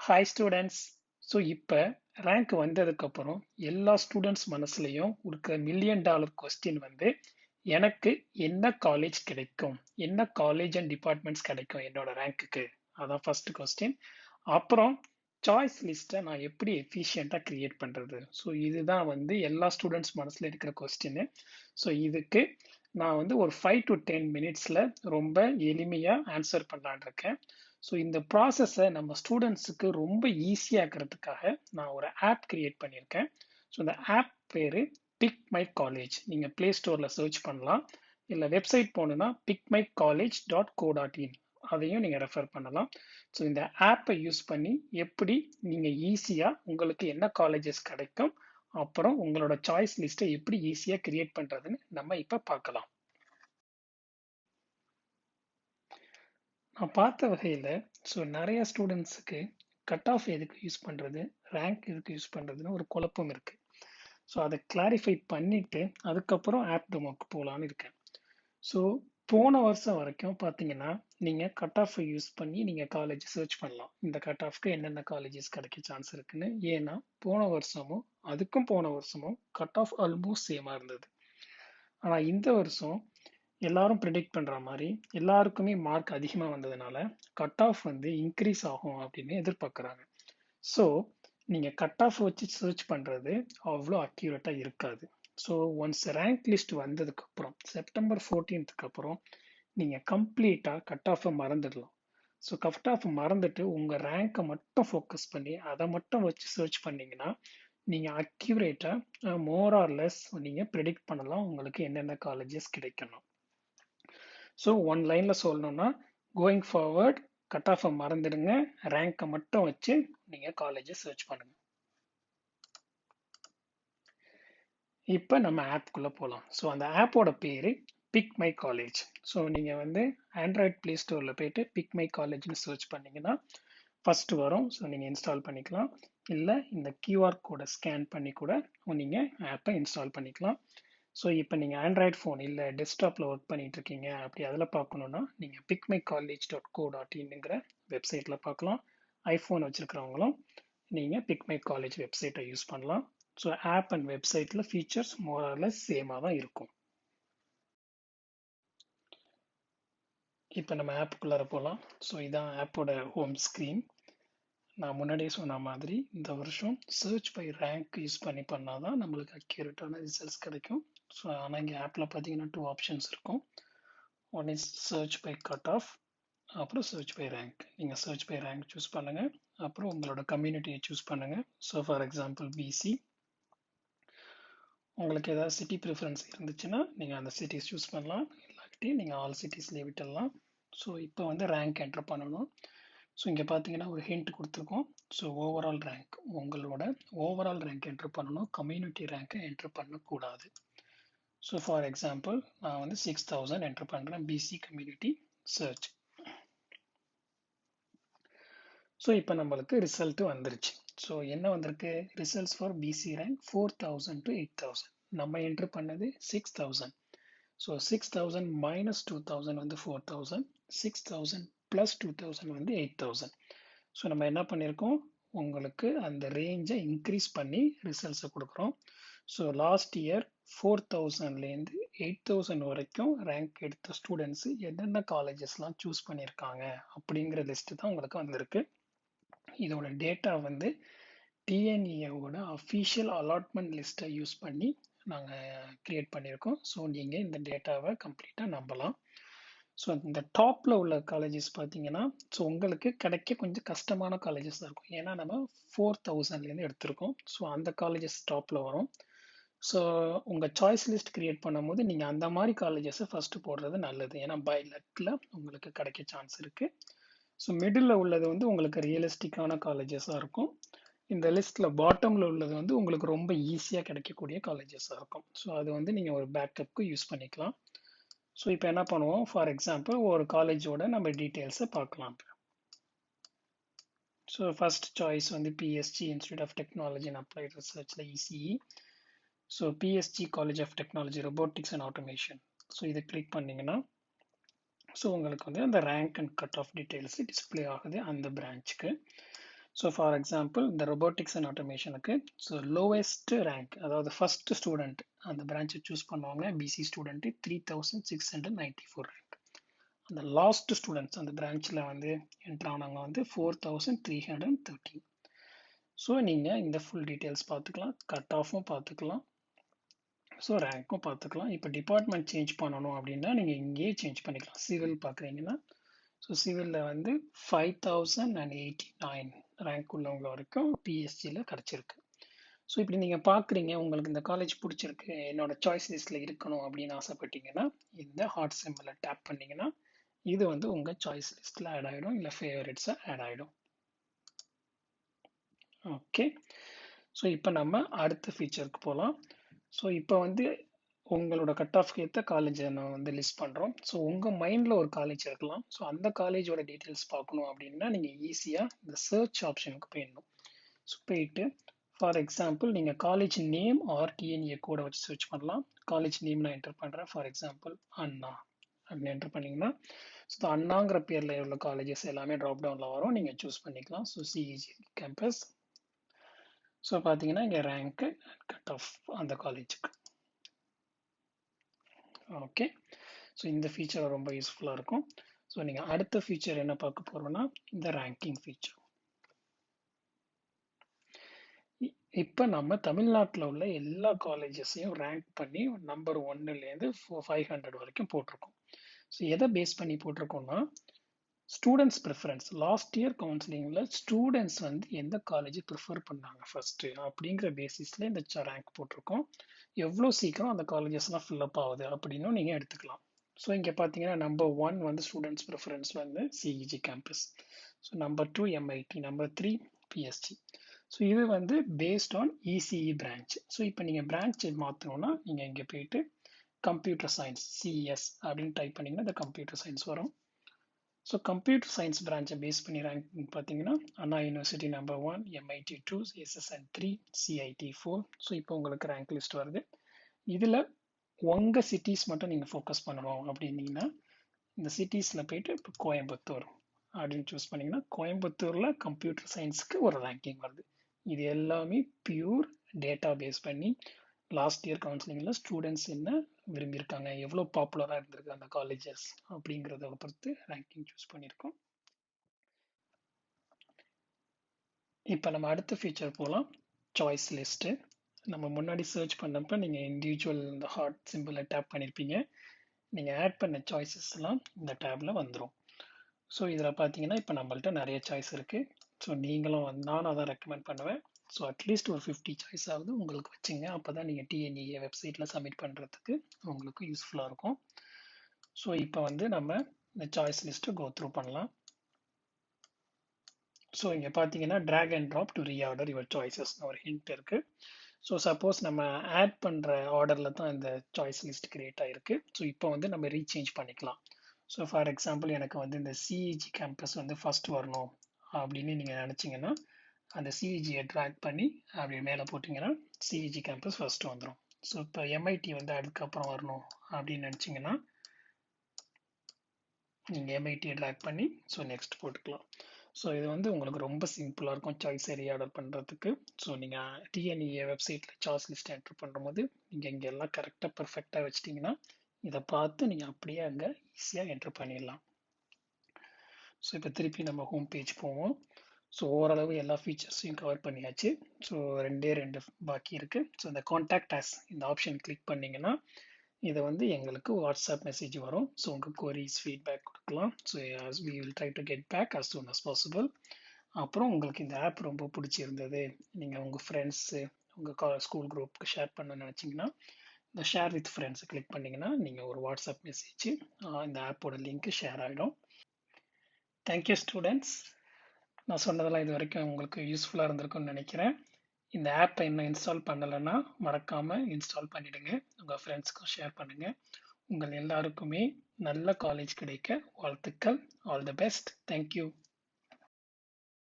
Hi students. So இப்போ rank வந்ததுக்கப்புறம் எல்லா ஸ்டூடெண்ட்ஸ் மனசுலையும் இருக்க மில்லியன் டாலர் கொஸ்டின் வந்து எனக்கு என்ன காலேஜ் கிடைக்கும், என்ன காலேஜ் அண்ட் டிபார்ட்மெண்ட்ஸ் கிடைக்கும் என்னோட ரேங்க்குக்கு. அதான் ஃபர்ஸ்ட் கொஸ்டின். அப்புறம் சாய்ஸ் லிஸ்ட்டை நான் எப்படி எஃபிஷியண்ட்டாக கிரியேட் பண்ணுறது. ஸோ இதுதான் வந்து எல்லா ஸ்டூடெண்ட்ஸ் மனசில் இருக்கிற கொஸ்டின். ஸோ இதுக்கு நான் வந்து ஒரு 5 to 10 மினிட்ஸில் ரொம்ப எளிமையாக ஆன்சர் பண்ணலான் இருக்கேன். ஸோ இந்த ப்ராசஸை நம்ம ஸ்டூடெண்ட்ஸுக்கு ரொம்ப ஈஸியாக்கிறதுக்காக நான் ஒரு ஆப் கிரியேட் பண்ணியிருக்கேன். ஸோ இந்த ஆப் பேர் பிக் மை காலேஜ். நீங்கள் ப்ளே ஸ்டோரில் சர்ச் பண்ணலாம், இல்லை வெப்சைட் போகணுன்னா pickmycollege.co.in அதையும் நீங்கள் ரெஃபர் பண்ணலாம். ஸோ இந்த ஆப்பை யூஸ் பண்ணி எப்படி நீங்கள் ஈஸியாக உங்களுக்கு என்ன காலேஜஸ் கிடைக்கும், அப்புறம் உங்களோட சாய்ஸ் லிஸ்ட்டை எப்படி ஈஸியாக கிரியேட் பண்ணுறதுன்னு நம்ம இப்போ பார்க்கலாம். நான் பார்த்த வகையில் ஸோ நிறைய ஸ்டூடெண்ட்ஸுக்கு கட் ஆஃப் எதுக்கு யூஸ் பண்ணுறது, ரேங்க் எதுக்கு யூஸ் பண்ணுறதுன்னு ஒரு குழப்பம் இருக்குது. ஸோ அதை கிளாரிஃபை பண்ணிவிட்டு அதுக்கப்புறம் ஆப் டெமோக்கு போகலான்னு இருக்கேன். ஸோ போன வருஷம் வரைக்கும் பார்த்தீங்கன்னா நீங்கள் கட் ஆஃபை யூஸ் பண்ணி நீங்கள் காலேஜ் சர்ச் பண்ணலாம், இந்த கட் ஆஃப்க்கு என்னென்ன காலேஜஸ் கிடைக்க சான்ஸ் இருக்குன்னு. ஏன்னா போன வருஷமும் அதுக்கும் போன வருஷமும் கட் ஆஃப் ஆல்மோஸ்ட் சேமாக இருந்தது. ஆனால் இந்த வருஷம் எல்லாரும் ப்ரிடிக்ட் பண்ணுற மாதிரி எல்லாருக்குமே மார்க் அதிகமாக வந்ததுனால கட் ஆஃப் வந்து இன்க்ரீஸ் ஆகும் அப்படின்னு எதிர்பார்க்குறாங்க. ஸோ நீங்கள் கட் ஆஃப் வச்சு சர்ச் பண்ணுறது அவ்வளோ அக்யூரேட்டாக இருக்காது. ஸோ ஒன்ஸ் ரேங்க் லிஸ்ட் வந்ததுக்கப்புறம் செப்டம்பர் 14th அப்புறம் நீங்கள் கம்ப்ளீட்டாக கட் ஆஃபை மறந்துடலாம். ஸோ கட் ஆஃப் மறந்துட்டு உங்கள் ரேங்கை மட்டும் ஃபோக்கஸ் பண்ணி அதை மட்டும் வச்சு சர்ச் பண்ணிங்கன்னா நீங்கள் அக்யூரேட்டாக மோர் ஆர் லெஸ் நீங்கள் ப்ரிடிக்ட் பண்ணலாம் உங்களுக்கு என்னென்ன காலேஜஸ் கிடைக்கணும். ஸோ ஒன் லைனில் சொல்லணும்னா கோயிங் ஃபார்வர்ட் கட் ஆஃபை மறந்துடுங்க, ரேங்கை மட்டும் வச்சு நீங்கள் காலேஜை சர்ச் பண்ணுங்க. இப்போ நம்ம ஆப்குள்ளே போகலாம். ஸோ அந்த ஆப்போட பேர் பிக் மை காலேஜ். ஸோ நீங்கள் வந்து ஆண்ட்ராய்ட் ப்ளே ஸ்டோரில் போயிட்டு பிக் மை காலேஜ்னு சர்ச் பண்ணிங்கன்னா ஃபஸ்ட்டு வரும். ஸோ நீங்கள் இன்ஸ்டால் பண்ணிக்கலாம், இல்லை இந்த QR கோடை ஸ்கேன் பண்ணி கூட நீங்கள் ஆப்பை இன்ஸ்டால் பண்ணிக்கலாம். ஸோ இப்போ நீங்கள் ஆண்ட்ராய்ட் ஃபோன் இல்லை டெஸ்க்டாப்பில் ஒர்க் பண்ணிட்டு இருக்கீங்க, அப்படி அதில் பார்க்கணுன்னா நீங்கள் pickmycollege.co.inங்கிற வெப்சைட்டில் பார்க்கலாம். ஐஃபோன் வச்சுருக்கிறவங்களும் நீங்கள் பிக் மை காலேஜ் வெப்சைட்டை யூஸ் பண்ணலாம். ஸோ ஆப் அண்ட் வெப்சைட்டில் ஃபீச்சர்ஸ் மோர் ஆர் லெஸ் சேமாக தான் இருக்கும். இப்போ நம்ம ஆப்புக்குள்ளார போகலாம். ஸோ இதான் ஆப்போட ஹோம் ஸ்க்ரீன். நான் முன்னாடியே சொன்ன மாதிரி இந்த வருஷம் சர்ச் பை ரேங்க் யூஸ் பண்ணி பண்ணால் தான் நம்மளுக்கு அக்யூரேட்டான ரிசல்ட்ஸ் கிடைக்கும். ஸோ ஆனால் இங்கே ஆப்பில் பார்த்தீங்கன்னா 2 ஆப்ஷன்ஸ் இருக்கும். One is search by cut off, அப்புறம் சர்ச் பை ரேங்க். நீங்கள் சர்ச் பை ரேங்க் சூஸ் பண்ணுங்கள், அப்புறம் உங்களோட கம்யூனிட்டியை சூஸ் பண்ணுங்கள். So for example BC. உங்களுக்கு ஏதாவது சிட்டி ப்ரிஃபரன்ஸ் இருந்துச்சுன்னா நீங்கள் அந்த சிட்டிஸ் சூஸ் பண்ணலாம், இல்லாட்டி நீங்கள் ஆல் சிட்டிஸ்லேயே விட்டுடலாம். ஸோ இப்போ வந்து ரேங்க் என்டர் பண்ணணும். ஸோ இங்கே பார்த்தீங்கன்னா ஒரு ஹிண்ட் கொடுத்துருக்கோம். ஸோ ஓவரால் ரேங்க், உங்களோட ஓவரால் ரேங்க் என்ட்ரு பண்ணணும், கம்யூனிட்டி ரேங்க்கை என்ட்ரு பண்ணக்கூடாது. ஸோ ஃபார் எக்ஸாம்பிள் நான் வந்து 6000 என்ட்ரு பண்ணுறேன், பிசி கம்யூனிட்டி சர்ச். ஸோ இப்போ நம்மளுக்கு ரிசல்ட்டு வந்துருச்சு. ஸோ என்ன வந்திருக்கு, results for BC rank 4000 to 8000. நம்ம என்ட்ரு பண்ணது 6000. ஸோ 6000 மைனஸ் 2000 வந்து 4000, 6000 ப்ளஸ் 2000 வந்து 8000. ஸோ நம்ம என்ன பண்ணியிருக்கோம், உங்களுக்கு அந்த ரேஞ்சை இன்க்ரீஸ் பண்ணி ரிசல்ட்ஸை கொடுக்குறோம். ஸோ லாஸ்ட் இயர் 4000லேருந்து 8000 வரைக்கும் ரேங்க் எடுத்த ஸ்டூடெண்ட்ஸு என்னென்ன காலேஜஸ்லாம் சூஸ் பண்ணியிருக்காங்க அப்படிங்கிற லிஸ்ட்டு தான் உங்களுக்கு வந்திருக்கு. இதோட டேட்டா வந்து டிஎன்இஏவோட அஃபீஷியல் அலாட்மெண்ட் லிஸ்ட்டை யூஸ் பண்ணி நாங்கள் க்ரியேட் பண்ணியிருக்கோம். ஸோ நீங்கள் இந்த டேட்டாவை கம்ப்ளீட்டாக நம்பலாம். ஸோ இந்த டாப்பில் உள்ள காலேஜஸ் பார்த்தீங்கன்னா ஸோ உங்களுக்கு கிடைக்க கொஞ்சம் கஷ்டமான காலேஜஸ் தான் இருக்கும், ஏன்னா நம்ம 4000லேருந்து எடுத்திருக்கோம். ஸோ அந்த காலேஜஸ் டாப்பில் வரும். ஸோ உங்கள் சாய்ஸ் லிஸ்ட் க்ரியேட் பண்ணும்போது நீங்கள் அந்த மாதிரி காலேஜஸை ஃபஸ்ட்டு போடுறது நல்லது, ஏன்னா பை லக்கில் உங்களுக்கு கிடைக்க சான்ஸ் இருக்குது. ஸோ மிடில் உள்ளது வந்து உங்களுக்கு ரியலிஸ்டிக்கான காலேஜஸாக இருக்கும். இந்த லிஸ்ட்டில் பாட்டமில் உள்ளது வந்து உங்களுக்கு ரொம்ப ஈஸியாக கிடைக்கக்கூடிய காலேஜஸாக இருக்கும். ஸோ அது வந்து நீங்கள் ஒரு பேக்கப்புக்கு யூஸ் பண்ணிக்கலாம். ஸோ இப்போ என்ன பண்ணுவோம், ஃபார் எக்ஸாம்பிள் ஒரு காலேஜோட நம்ம டீட்டெயில்ஸை பார்க்கலாம். ஸோ ஃபர்ஸ்ட் சாய்ஸ் வந்து PSG institute of technology and applied ரிசர்ச்சில் ECE. So PSG college of technology robotics and automation. So இதை கிளிக் பண்ணிங்கன்னா ஸோ உங்களுக்கு வந்து அந்த rank and cut off details display ஆகுது அந்த பிரான்ச்சுக்கு. ஸோ ஃபார் எக்ஸாம்பிள் இந்த ரொபோட்டிக்ஸ் அண்ட் ஆட்டோமேஷனுக்கு ஸோ லோவஸ்ட் ரேங்க் அதாவது ஃபர்ஸ்ட் ஸ்டூடெண்ட் அந்த பிரான்ச்சை சூஸ் பண்ணுவாங்க பிசி ஸ்டூடெண்ட் 3694 ரேங்க். அந்த லாஸ்ட் ஸ்டூடெண்ட்ஸ் அந்த பிரான்ச்சில் வந்து என்ட்ரு ஆனவங்க வந்து 4313. ஸோ நீங்கள் இந்த ஃபுல் டீட்டெயில்ஸ் பார்த்துக்கலாம், கட் ஆஃபும் பார்த்துக்கலாம், ஸோ ரேங்க்கும் பார்த்துக்கலாம். இப்போ டிபார்ட்மெண்ட் சேஞ்ச் பண்ணணும் அப்படின்னா நீங்கள் இங்கேயே சேஞ்ச் பண்ணிக்கலாம். சிவில் பார்க்குறீங்கன்னா ஸோ சிவிலில் வந்து 5089 ரேங்க் உள்ளவங்க வரைக்கும் பிஎஸ்சியில் கிடச்சிருக்கு. ஸோ இப்படி நீங்கள் பார்க்குறீங்க, உங்களுக்கு இந்த காலேஜ் பிடிச்சிருக்கு, என்னோட சாய்ஸ் லிஸ்ட்டில் இருக்கணும் அப்படின்னு ஆசைப்பட்டீங்கன்னா இந்த ஹார்ட் சிம்பிளை டேப் பண்ணிங்கன்னா இது வந்து உங்கள் சாய்ஸ் லிஸ்ட்டில் ஆட் ஆகிடும், இல்லை ஃபேவரட்ஸாக ஆட் ஆகிடும். ஓகே, ஸோ இப்போ நம்ம அடுத்த ஃபீச்சருக்கு போகலாம். ஸோ இப்போ வந்து உங்களோட கட் ஆஃப்க்கு ஏற்ற காலேஜை நான் வந்து லிஸ்ட் பண்ணுறோம். ஸோ உங்கள் மைண்டில் ஒரு காலேஜ் இருக்கலாம். ஸோ அந்த காலேஜோட டீட்டெயில்ஸ் பார்க்கணும் அப்படின்னா நீங்கள் ஈஸியாக இந்த சர்ச் ஆப்ஷனுக்கு போயிடணும். ஸோ போயிட்டு ஃபார் எக்ஸாம்பிள் நீங்கள் காலேஜ் நேம் ஆர் டிஎன்ஏ கூட வச்சு சர்ச் பண்ணலாம். காலேஜ் நேம் நான் என்டர் பண்ணுறேன். ஃபார் எக்ஸாம்பிள் அண்ணா அப்படின்னு என்டர் பண்ணிங்கன்னா ஸோ அண்ணாங்கிற பேரில் உள்ள காலேஜஸ் எல்லாமே ட்ராப் டவுனில் வரும், நீங்கள் சூஸ் பண்ணிக்கலாம். So CEG campus. ஸோ பார்த்தீங்கன்னா இங்கே ரேங்க்கு கட் ஆஃப் அந்த காலேஜுக்கு. ஓகே, ஸோ இந்த ஃபீச்சர் ரொம்ப யூஸ்ஃபுல்லாக இருக்கும். ஸோ நீங்கள் அடுத்த ஃபீச்சர் என்ன பார்க்க போகிறோம்னா இந்த ரேங்கிங் ஃபீச்சர். இப்போ நம்ம தமிழ்நாட்டில் உள்ள எல்லா காலேஜஸையும் ரேங்க் பண்ணி நம்பர் 1லேருந்து 500 வரைக்கும் போட்டிருக்கோம். ஸோ எதை பேஸ் பண்ணி போட்டிருக்கோம்னா ஸ்டூடெண்ட்ஸ் ப்ரிஃபரன்ஸ். லாஸ்ட் இயர் கவுன்சிலிங்கில் ஸ்டூடெண்ட்ஸ் வந்து எந்த காலேஜ் ப்ரிஃபர் பண்ணாங்க ஃபர்ஸ்ட்டு அப்படிங்கிற பேசிஸில் இந்த ரேங்க் போட்டிருக்கோம். எவ்வளோ சீக்கிரம் அந்த காலேஜஸ்லாம் ஃபில்லப் ஆகுது அப்படின்னும் நீங்கள் எடுத்துக்கலாம். ஸோ இங்கே பார்த்தீங்கன்னா நம்பர் 1 வந்து ஸ்டூடெண்ட்ஸ் ப்ரிஃபரன்ஸ் வந்து CEG campus. So number 2 MIT, number 3 PSG. So இது வந்து based on ECE branch. So இப்போ நீங்கள் பிரான்ச் மாற்றணும்னா நீங்கள் இங்கே போயிட்டு கம்ப்யூட்டர் சயின்ஸ் சிஎஸ் அப்படின்னு டைப் பண்ணிங்கன்னா இந்த கம்ப்யூட்டர் சயின்ஸ் வரும். ஸோ கம்ப்யூட்டர் சயின்ஸ் பிரான்ச்சை பேஸ் பண்ணி ரேங்கிங் பார்த்தீங்கன்னா Anna university number 1, MIT 2, SSN 3, CIT 4. So இப்போ உங்களுக்கு ரேங்க் லிஸ்ட் வருது. இதில் உங்கள் சிட்டிஸ் மட்டும் நீங்கள் ஃபோக்கஸ் பண்ணணும் அப்படின்னீங்கன்னா இந்த சிட்டிஸில் போயிட்டு இப்போ கோயம்புத்தூர் அப்படின்னு சூஸ் பண்ணிங்கன்னா கோயம்புத்தூரில் கம்ப்யூட்டர் சயின்ஸுக்கு ஒரு ரேங்கிங் வருது. இது எல்லாமே பியூர் டேட்டா பேஸ் பண்ணி லாஸ்ட் இயர் கவுன்சிலிங்கில் ஸ்டூடெண்ட்ஸ் என்ன விரும்பியிருக்காங்க, எவ்வளோ பாப்புலராக இருந்திருக்கு அந்த காலேஜஸ் அப்படிங்கிறத பொறுத்து ரேங்கிங் சூஸ் பண்ணியிருக்கோம். இப்போ நம்ம அடுத்த ஃபீச்சர் போகலாம், சாய்ஸ் லிஸ்ட்டு. நம்ம முன்னாடி சர்ச் பண்ணப்போ நீங்கள் இண்டிவிஜுவல் இந்த ஹார்ட் சிம்பிளை டேப் பண்ணியிருப்பீங்க. நீங்கள் ஆட் பண்ண சாய்ஸஸ்லாம் இந்த டேப்பில் வந்துடும். ஸோ இதில் பார்த்தீங்கன்னா இப்போ நம்மள்ட்ட நிறைய சாய்ஸ் இருக்குது. ஸோ நீங்களும் நானும் அதான் ரெக்கமெண்ட் பண்ணுவேன். ஸோ அட்லீஸ்ட் ஒரு 50 சாய்ஸ் ஆகுது உங்களுக்கு வச்சுங்க. அப்போ தான் நீங்கள் டிஎன்இஏ வெப்சைட்டில் சப்மிட் பண்ணுறதுக்கு உங்களுக்கு யூஸ்ஃபுல்லாக இருக்கும். ஸோ இப்போ வந்து நம்ம இந்த சாய்ஸ் லிஸ்ட்டை கோ த்ரூ பண்ணலாம். ஸோ இங்கே பார்த்தீங்கன்னா drag and drop to reorder your சாய்ஸஸ்னு ஒரு ஹிண்ட் இருக்குது. ஸோ சப்போஸ் நம்ம ஆட் பண்ணுற ஆர்டரில் தான் இந்த சாய்ஸ் லிஸ்ட் கிரியேட் ஆகிருக்கு. ஸோ இப்போ வந்து நம்ம ரீசேஞ்ச் பண்ணிக்கலாம். ஸோ ஃபார் எக்ஸாம்பிள் எனக்கு வந்து இந்த சிஇஜி கேம்பஸ் வந்து ஃபர்ஸ்ட் வரணும் அப்படின்னு நீங்கள் நினச்சிங்கன்னா அந்த சிஇஜியை ட்ராக் பண்ணி அப்படி மேலே போட்டிங்கன்னா சிஇஜி கேம்பஸ் ஃபர்ஸ்ட் வந்துடும். ஸோ இப்போ எம்ஐடி வந்து அதுக்கப்புறம் வரணும் அப்படின்னு நினச்சிங்கன்னா நீங்கள் எம்ஐடியை ட்ராக் பண்ணி ஸோ நெக்ஸ்ட் போட்டுக்கலாம். ஸோ இது வந்து உங்களுக்கு ரொம்ப சிம்பிளாக இருக்கும் சாய்ஸை ரீஆர்டர் பண்ணுறதுக்கு. ஸோ நீங்கள் டிஎன்இஏ வெப்சைட்டில் சாய்ஸ் லிஸ்ட் என்ட்ரு பண்ணும்போது நீங்கள் இங்கே எல்லாம் கரெக்டாக பர்ஃபெக்டாக வச்சிட்டிங்கன்னா இதை பார்த்து நீங்கள் அப்படியே அங்கே ஈஸியாக என்ட்ரு பண்ணிடலாம். ஸோ இப்போ திருப்பி நம்ம ஹோம் பேஜ் போவோம். ஸோ ஓரளவு எல்லா ஃபீச்சர்ஸையும் கவர் பண்ணியாச்சு. ஸோ ரெண்டு பாக்கி இருக்குது. ஸோ இந்த கான்டாக்ட் அஸ் இந்த ஆப்ஷன் கிளிக் பண்ணிங்கன்னா இதை வந்து எங்களுக்கு வாட்ஸ்அப் மெசேஜ் வரும். ஸோ உங்கள் குவரிஸ் ஃபீட்பேக் கொடுக்கலாம். So we will try to get back as soon as possible. அப்புறம் உங்களுக்கு இந்த ஆப் ரொம்ப பிடிச்சிருந்தது, நீங்கள் உங்கள் ஃப்ரெண்ட்ஸு உங்கள் ஸ்கூல் குரூப்புக்கு ஷேர் பண்ணணும்னு நினச்சிங்கன்னா இந்த ஷேர் வித் ஃப்ரெண்ட்ஸை கிளிக் பண்ணிங்கன்னா நீங்கள் ஒரு வாட்ஸ்அப் மெசேஜ் இந்த ஆப்போட லிங்க்கு ஷேர் ஆகிடும். Thank you students. நான் சொன்னதெல்லாம் இது வரைக்கும் உங்களுக்கு யூஸ்ஃபுல்லாக இருந்திருக்கும்னு நினைக்கிறேன். இந்த ஆப்பை இன்னும் இன்ஸ்டால் பண்ணலைன்னா மறக்காமல் இன்ஸ்டால் பண்ணிவிடுங்க. உங்கள் ஃப்ரெண்ட்ஸ்க்கும் ஷேர் பண்ணுங்கள். உங்கள் எல்லாருக்குமே நல்ல காலேஜ் கிடைக்க வாழ்த்துக்கள். All the best. தேங்க்யூ.